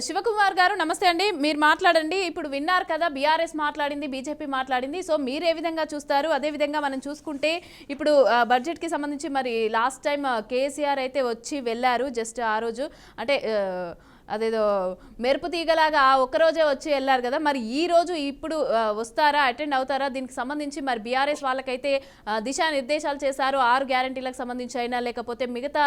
శివకుమార్ గారు నమస్తే అండి. మీరు మాట్లాడండి. ఇప్పుడు విన్నారు కదా, బీఆర్ఎస్ మాట్లాడింది, బీజేపీ మాట్లాడింది. సో మీరు ఏ విధంగా చూస్తారు? అదే విధంగా మనం చూసుకుంటే ఇప్పుడు బడ్జెట్కి సంబంధించి మరి లాస్ట్ టైం కేసీఆర్ అయితే వచ్చి వెళ్ళారు. జస్ట్ ఆ రోజు అంటే అదేదో మెరుపు తీగలాగా ఆ ఒక్కరోజే వచ్చి వెళ్ళారు కదా. మరి ఈ రోజు ఇప్పుడు వస్తారా, అటెండ్ అవుతారా? దీనికి సంబంధించి మరి బీఆర్ఎస్ వాళ్ళకైతే దిశానిర్దేశాలు చేశారు. 6 గ్యారంటీలకు సంబంధించి అయినా, లేకపోతే మిగతా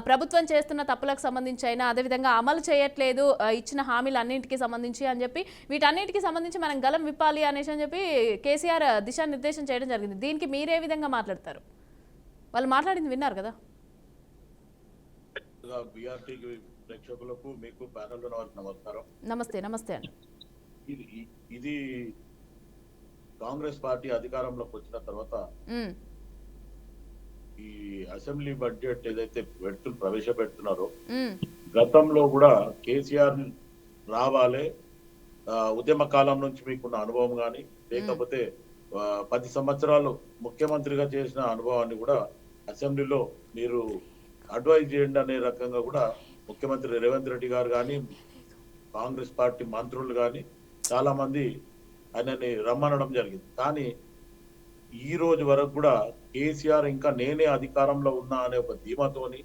ప్రభుత్వం చేస్తున్న తప్పులకు సంబంధించి అయినా, అదేవిధంగా అమలు చేయట్లేదు ఇచ్చిన హామీలు అన్నింటికి సంబంధించి అని చెప్పి, వీటన్నిటికీ సంబంధించి మనం గలం విప్పాలి అనేసి అని చెప్పి కేసీఆర్ దిశానిర్దేశం చేయడం జరిగింది. దీనికి మీరే విధంగా మాట్లాడతారు? వాళ్ళు మాట్లాడింది విన్నారు కదా. ప్రేక్షకులకు మీకు ప్యానల్ ఉన్న వారికి నమస్కారం. నమస్తే. నమస్తే అండి. ఇది కాంగ్రెస్ పార్టీ అధికారంలోకి వచ్చిన తర్వాత ఈ అసెంబ్లీ బడ్జెట్ ఏదైతే ప్రవేశపెడుతున్నారో, గతంలో కూడా కేసీఆర్ రావాలి, ఉద్యమ కాలం నుంచి మీకున్న అనుభవం కానీ, లేకపోతే 10 సంవత్సరాలు ముఖ్యమంత్రిగా చేసిన అనుభవాన్ని కూడా అసెంబ్లీలో మీరు అడ్వైజ్ చేయండి అనే రకంగా కూడా ముఖ్యమంత్రి రేవంత్ రెడ్డి గారు కానీ, కాంగ్రెస్ పార్టీ మంత్రులు కానీ చాలా మంది ఆయనని రమ్మనడం జరిగింది. కానీ ఈ రోజు వరకు కూడా కేసీఆర్ ఇంకా నేనే అధికారంలో ఉన్నా అనే ఒక ధీమాతోని,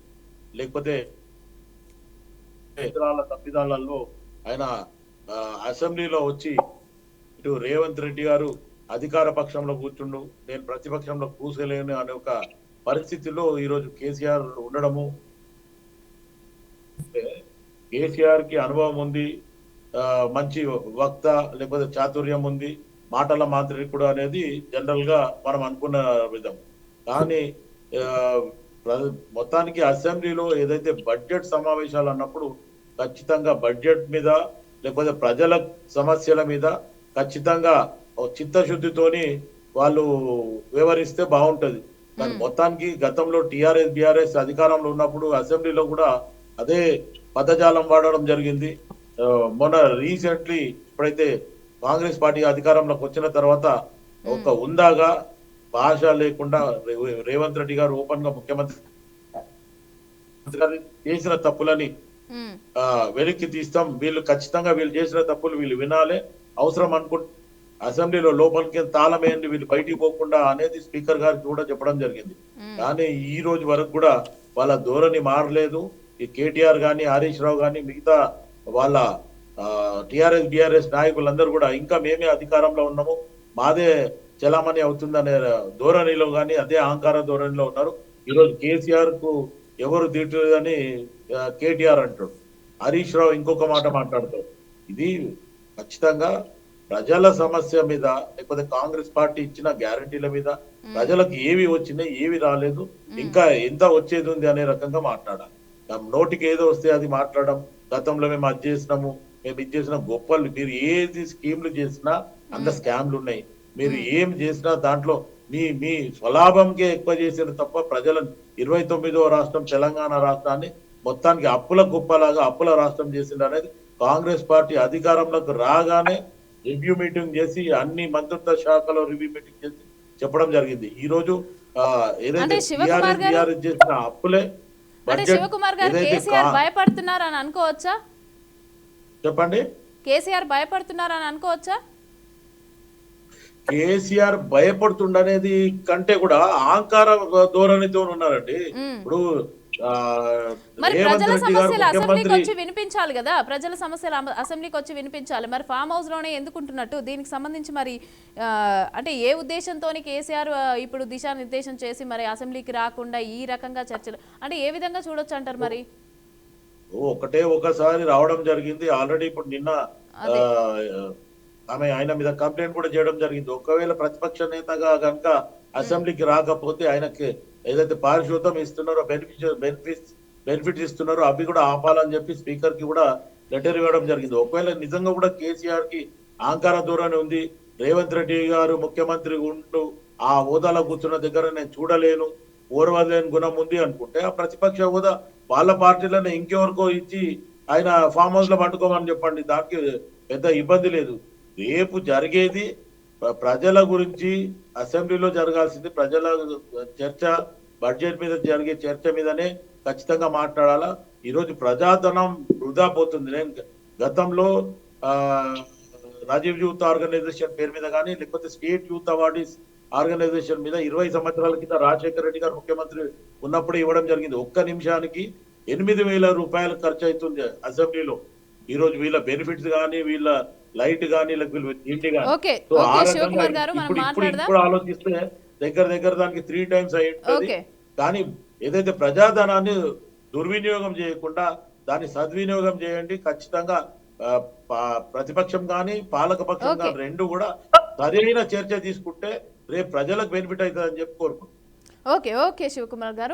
లేకపోతే తప్పిదాలలో ఆయన అసెంబ్లీలో వచ్చి ఇటు రేవంత్ రెడ్డి గారు అధికార పక్షంలో కూర్చుండు, నేను ప్రతిపక్షంలో కూర్చోలేను అనే ఒక పరిస్థితిలో ఈరోజు కేసీఆర్ ఉండడము, కేసీఆర్ కి అనుభవం ఉంది, మంచి వక్త లేకపోతే చాతుర్యం ఉంది, మాటల మాంత్రికుడు అనేది జనరల్ గా మనం అనుకున్న విధం. కానీ మొత్తానికి అసెంబ్లీలో ఏదైతే బడ్జెట్ సమావేశాలు అన్నప్పుడు ఖచ్చితంగా బడ్జెట్ మీద లేకపోతే ప్రజల సమస్యల మీద ఖచ్చితంగా చిత్తశుద్ధితోని వాళ్ళు వివరిస్తే బాగుంటది. కానీ మొత్తానికి గతంలో టిఆర్ఎస్ బిఆర్ఎస్ అధికారంలో ఉన్నప్పుడు అసెంబ్లీలో కూడా అదే పదజాలం వాడడం జరిగింది. మొన్న రీసెంట్లీ ఇప్పుడైతే కాంగ్రెస్ పార్టీ అధికారంలోకి వచ్చిన తర్వాత ఒక ఉందాగా భాష లేకుండా రేవంత్ రెడ్డి గారు ఓపెన్ గా ముఖ్యమంత్రి చేసిన తప్పులని వెనక్కి తీస్తాం, వీళ్ళు ఖచ్చితంగా వీళ్ళు చేసిన తప్పులు వీళ్ళు వినాలి, అవసరం అనుకుంటే అసెంబ్లీలో లోపలికి తాళం వేయండి, వీళ్ళు బయటికి పోకుండా అనేది స్పీకర్ గారికి కూడా చెప్పడం జరిగింది. కానీ ఈ రోజు వరకు కూడా వాళ్ళ ధోరణి మారలేదు. ఈ కేటీఆర్ గాని, హరీష్ రావు గాని, మిగతా వాళ్ళ టిఆర్ఎస్ బిఆర్ఎస్ నాయకులందరూ కూడా ఇంకా మేమే అధికారంలో ఉన్నాము, మాదే చలామణి అవుతుందనే ధోరణిలో గాని, అదే అహంకార ధోరణిలో ఉన్నారు. ఈరోజు కేసీఆర్ కు ఎవరు తీర్చలేదని కేటీఆర్ అంటాడు, హరీష్ రావు ఇంకొక మాట మాట్లాడతాడు. ఇది ఖచ్చితంగా ప్రజల సమస్య మీద లేకపోతే కాంగ్రెస్ పార్టీ ఇచ్చిన గ్యారంటీల మీద ప్రజలకు ఏవి వచ్చినాయి, ఏవి రాలేదు, ఇంకా ఎంత వచ్చేది ఉంది అనే రకంగా మాట్లాడాలి. నోటికి ఏదో వస్తే అది మాట్లాడడం, గతంలో మేము అది చేసినాము, మేము ఇది చేసినాం, గొప్పలు మీరు ఏది స్కీమ్లు చేసినా అంత స్కామ్లు ఉన్నాయి, మీరు ఏం చేసినా దాంట్లో మీ స్వలాభంకే ఎక్కువ చేసిన తప్ప ప్రజలను 29వ రాష్ట్రం తెలంగాణ రాష్ట్రాన్ని మొత్తానికి అప్పుల కుప్పలాగా అప్పుల రాష్ట్రం చేసింది అనేది కాంగ్రెస్ పార్టీ అధికారంలోకి రాగానే రివ్యూ మీటింగ్ చేసి అన్ని మంత్రిత్వ శాఖలో రివ్యూ మీటింగ్ చేసి చెప్పడం జరిగింది. ఈ రోజు ఏదైతే చేసిన అప్పులే శివకుమార్ గారు కేసీఆర్ భయపడుతున్నారు అని అనుకోవచ్చా? చెప్పండి. కేసీఆర్ భయపడుతున్నారు అని అనుకోవచ్చా? కేసీఆర్ భయపడుతుండనేది కంటే కూడా అహంకార ధోరణితో ఉన్నారండి. ఇప్పుడు మరి ప్రజల సమస్యలు అసెంబ్లీకి వచ్చి వినిపించాలి కదా, ప్రజల సమస్యలు అసెంబ్లీకి వచ్చి వినిపించాలి. మరి ఫామ్ హౌస్ లోనే ఎందుకుంటున్నట్టు? దీనికి సంబంధించి మరి అంటే ఏ ఉద్దేశంతో కేసీఆర్ ఇప్పుడు దిశానిర్దేశం చేసి మరి అసెంబ్లీకి రాకుండా ఈ రకంగా చర్చలు అంటే ఏ విధంగా చూడొచ్చు అంటారు? మరి ఒకసారి రావడం జరిగింది ఆల్రెడీ. ఇప్పుడు నిన్న ఆయన మీద కంప్లైంట్ కూడా చేయడం జరిగింది. ఒకవేళ ప్రతిపక్ష నేతగా కనుక అసెంబ్లీకి రాకపోతే ఆయనకి ఏదైతే పారిశుద్ధం ఇస్తున్నారో బెనిఫిట్స్ ఇస్తున్నారో అవి కూడా ఆపాలని చెప్పి స్పీకర్ కి కూడా లెటర్ ఇవ్వడం జరిగింది. ఒకవేళ నిజంగా కూడా కేసీఆర్ కి అహంకార ధోరణి ఉంది, రేవంత్ రెడ్డి గారు ముఖ్యమంత్రి ఉంటూ ఆ హోదాలో కూర్చున్న దగ్గర నేను చూడలేను, ఓర్వలేని గుణం ఉంది అనుకుంటే ఆ ప్రతిపక్ష హోదా వాళ్ళ పార్టీలను ఇంకెవరికో ఇచ్చి ఆయన ఫామ్ హౌస్ లో పట్టుకోమని చెప్పండి, దానికి పెద్ద ఇబ్బంది లేదు. రేపు జరిగేది ప్రజల గురించి అసెంబ్లీలో జరగాల్సింది ప్రజల చర్చ, బడ్జెట్ మీద జరిగే చర్చ మీదనే ఖచ్చితంగా మాట్లాడాలా. ఈరోజు ప్రజాధనం వృధా పోతుంది. నేను గతంలో ఆ రాజీవ్ యూత్ ఆర్గనైజేషన్ పేరు మీద కానీ లేకపోతే స్టేట్ యూత్ అవార్డీస్ ఆర్గనైజేషన్ మీద 20 సంవత్సరాల కింద రాజశేఖర రెడ్డి గారు ముఖ్యమంత్రి ఉన్నప్పుడు ఇవ్వడం జరిగింది. ఒక్క నిమిషానికి 8,000 రూపాయలు ఖర్చు అవుతుంది అసెంబ్లీలో. ఈ రోజు వీళ్ళ బెనిఫిట్స్ కానీ, వీళ్ళ లైట్ కానీ, వీళ్ళ ఇంటి కానీ. ఓకే సో ఆ ఓకే రకంగా శివకుమార్ గారు మనం ఇప్పుడు మాట్లాడదాం. ఇప్పుడు ఆలోచిస్తే దగ్గర దానికి 3 times అయి ఉంటుంది. ఓకే కానీ ఏదైతే ప్రజాధనాన్ని దుర్వినియోగం చేయకుండా దాన్ని సద్వినియోగం చేయండి. ఖచ్చితంగా ప్రతిపక్షం కానీ పాలక పక్షం ఓకే. కానీ రెండు కూడా సరైన చర్చ తీసుకుంటే రేపు ప్రజలకు బెనిఫిట్ అవుతుందని చెప్పి కోరుకుంటున్నాను. ఓకే ఓకే శివకుమార్ గారు.